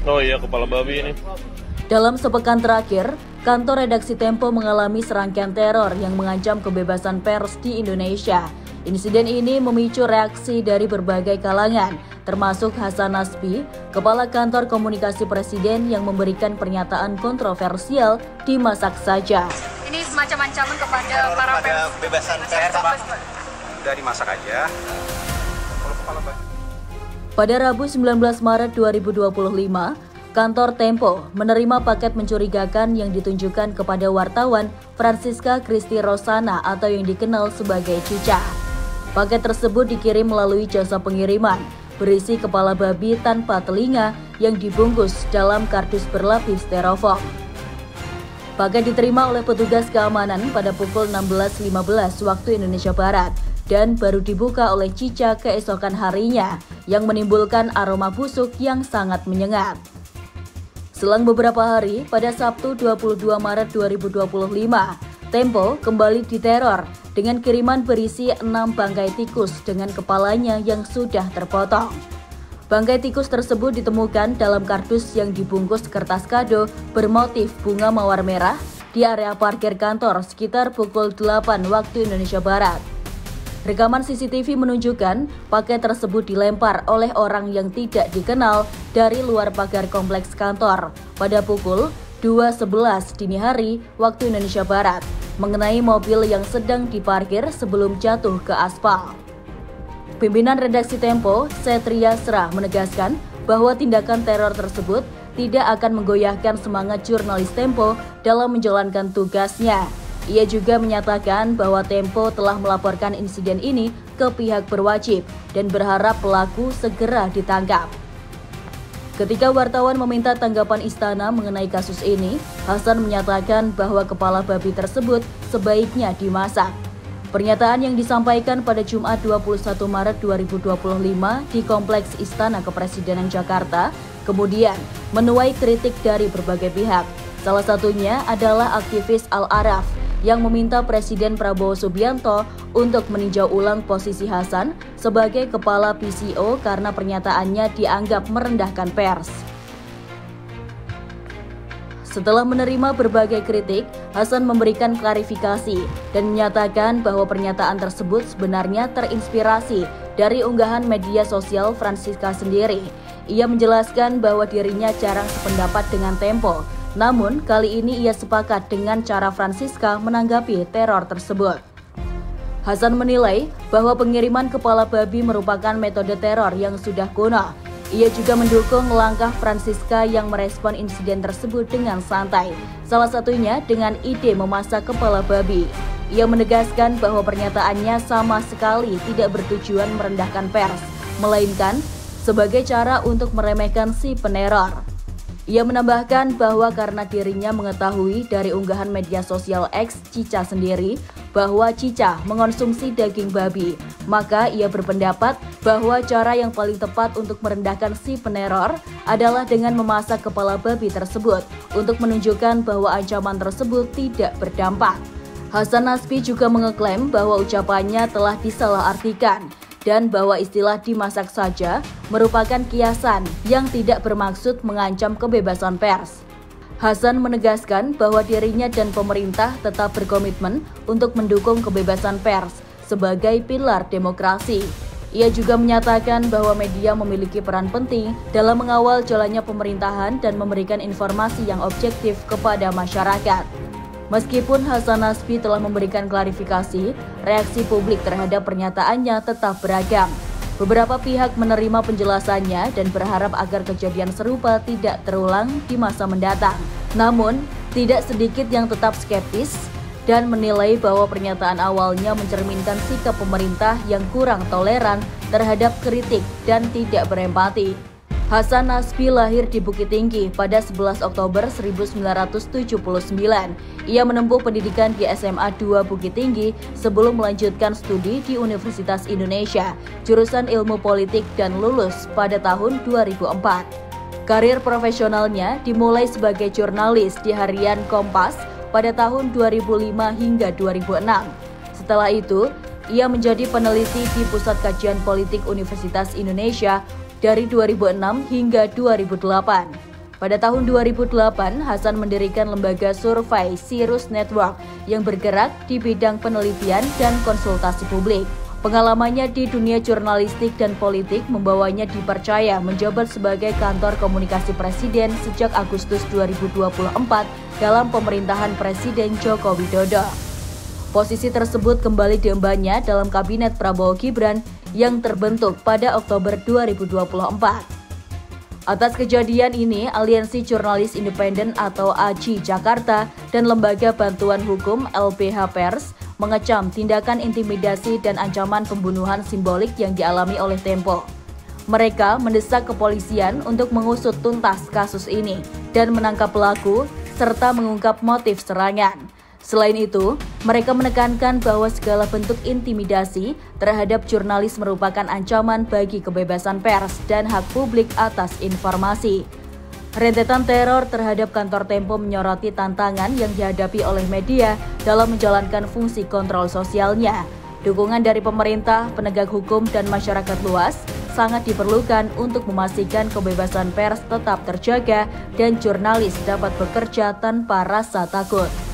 Oh iya, kepala babi ini. Dalam sepekan terakhir, kantor redaksi Tempo mengalami serangkaian teror yang mengancam kebebasan pers di Indonesia. Insiden ini memicu reaksi dari berbagai kalangan, termasuk Hasan Nasbi, Kepala Kantor Komunikasi Presiden yang memberikan pernyataan kontroversial di Masak Saja. Ini semacam ancaman kepada para pers. Kebebasan pers dari Masak aja. Kalau kepala babi. Pada Rabu 19 Maret 2025, kantor Tempo menerima paket mencurigakan yang ditunjukkan kepada wartawan Francisca Christy Rosana atau yang dikenal sebagai Cica. Paket tersebut dikirim melalui jasa pengiriman, berisi kepala babi tanpa telinga yang dibungkus dalam kardus berlapis styrofoam. Paket diterima oleh petugas keamanan pada pukul 16.15 waktu Indonesia Barat dan baru dibuka oleh Cica keesokan harinya yang menimbulkan aroma busuk yang sangat menyengat. Selang beberapa hari, pada Sabtu 22 Maret 2025, Tempo kembali diteror dengan kiriman berisi 6 bangkai tikus dengan kepalanya yang sudah terpotong. Bangkai tikus tersebut ditemukan dalam kardus yang dibungkus kertas kado bermotif bunga mawar merah di area parkir kantor sekitar pukul 8 waktu Indonesia Barat. Rekaman CCTV menunjukkan paket tersebut dilempar oleh orang yang tidak dikenal dari luar pagar kompleks kantor pada pukul 2.11 dini hari waktu Indonesia Barat, mengenai mobil yang sedang diparkir sebelum jatuh ke aspal. Pimpinan redaksi Tempo, Setria Serah, menegaskan bahwa tindakan teror tersebut tidak akan menggoyahkan semangat jurnalis Tempo dalam menjalankan tugasnya. Ia juga menyatakan bahwa Tempo telah melaporkan insiden ini ke pihak berwajib dan berharap pelaku segera ditangkap. Ketika wartawan meminta tanggapan istana mengenai kasus ini, Hasan menyatakan bahwa kepala babi tersebut sebaiknya dimasak. Pernyataan yang disampaikan pada Jumat 21 Maret 2025 di Kompleks Istana Kepresidenan Jakarta kemudian menuai kritik dari berbagai pihak. Salah satunya adalah aktivis Al-Araf yang meminta Presiden Prabowo Subianto untuk meninjau ulang posisi Hasan sebagai kepala PCO karena pernyataannya dianggap merendahkan pers. Setelah menerima berbagai kritik, Hasan memberikan klarifikasi dan menyatakan bahwa pernyataan tersebut sebenarnya terinspirasi dari unggahan media sosial Francisca sendiri. Ia menjelaskan bahwa dirinya jarang sependapat dengan Tempo, namun kali ini ia sepakat dengan cara Francisca menanggapi teror tersebut. Hasan menilai bahwa pengiriman kepala babi merupakan metode teror yang sudah kuno. Ia juga mendukung langkah Francisca yang merespon insiden tersebut dengan santai, salah satunya dengan ide memasak kepala babi. Ia menegaskan bahwa pernyataannya sama sekali tidak bertujuan merendahkan pers, melainkan sebagai cara untuk meremehkan si peneror. Ia menambahkan bahwa karena dirinya mengetahui dari unggahan media sosial X Cica sendiri bahwa Cica mengonsumsi daging babi, maka ia berpendapat bahwa cara yang paling tepat untuk merendahkan si peneror adalah dengan memasak kepala babi tersebut untuk menunjukkan bahwa ancaman tersebut tidak berdampak. Hasan Nasbi juga mengeklaim bahwa ucapannya telah disalahartikan dan bahwa istilah dimasak saja merupakan kiasan yang tidak bermaksud mengancam kebebasan pers. Hasan menegaskan bahwa dirinya dan pemerintah tetap berkomitmen untuk mendukung kebebasan pers sebagai pilar demokrasi. Ia juga menyatakan bahwa media memiliki peran penting dalam mengawal jalannya pemerintahan dan memberikan informasi yang objektif kepada masyarakat. Meskipun Hasan Nasbi telah memberikan klarifikasi, reaksi publik terhadap pernyataannya tetap beragam. Beberapa pihak menerima penjelasannya dan berharap agar kejadian serupa tidak terulang di masa mendatang. Namun, tidak sedikit yang tetap skeptis dan menilai bahwa pernyataan awalnya mencerminkan sikap pemerintah yang kurang toleran terhadap kritik dan tidak berempati. Hasan Nasbi lahir di Bukit Tinggi pada 11 Oktober 1979. Ia menempuh pendidikan di SMA 2 Bukit Tinggi sebelum melanjutkan studi di Universitas Indonesia, jurusan Ilmu Politik dan lulus pada tahun 2004. Karir profesionalnya dimulai sebagai jurnalis di harian Kompas pada tahun 2005 hingga 2006. Setelah itu, ia menjadi peneliti di Pusat Kajian Politik Universitas Indonesia dari 2006 hingga 2008. Pada tahun 2008, Hasan mendirikan lembaga survei Sirus Network yang bergerak di bidang penelitian dan konsultasi publik. Pengalamannya di dunia jurnalistik dan politik membawanya dipercaya menjabat sebagai kantor komunikasi Presiden sejak Agustus 2024 dalam pemerintahan Presiden Joko Widodo. Posisi tersebut kembali diembannya dalam Kabinet Prabowo Gibran yang terbentuk pada Oktober 2024. Atas kejadian ini, Aliansi Jurnalis Independen atau AJI Jakarta dan Lembaga Bantuan Hukum LBH Pers mengecam tindakan intimidasi dan ancaman pembunuhan simbolik yang dialami oleh Tempo. Mereka mendesak kepolisian untuk mengusut tuntas kasus ini dan menangkap pelaku serta mengungkap motif serangan. Selain itu, mereka menekankan bahwa segala bentuk intimidasi terhadap jurnalis merupakan ancaman bagi kebebasan pers dan hak publik atas informasi. Rentetan teror terhadap kantor Tempo menyoroti tantangan yang dihadapi oleh media dalam menjalankan fungsi kontrol sosialnya. Dukungan dari pemerintah, penegak hukum, dan masyarakat luas sangat diperlukan untuk memastikan kebebasan pers tetap terjaga dan jurnalis dapat bekerja tanpa rasa takut.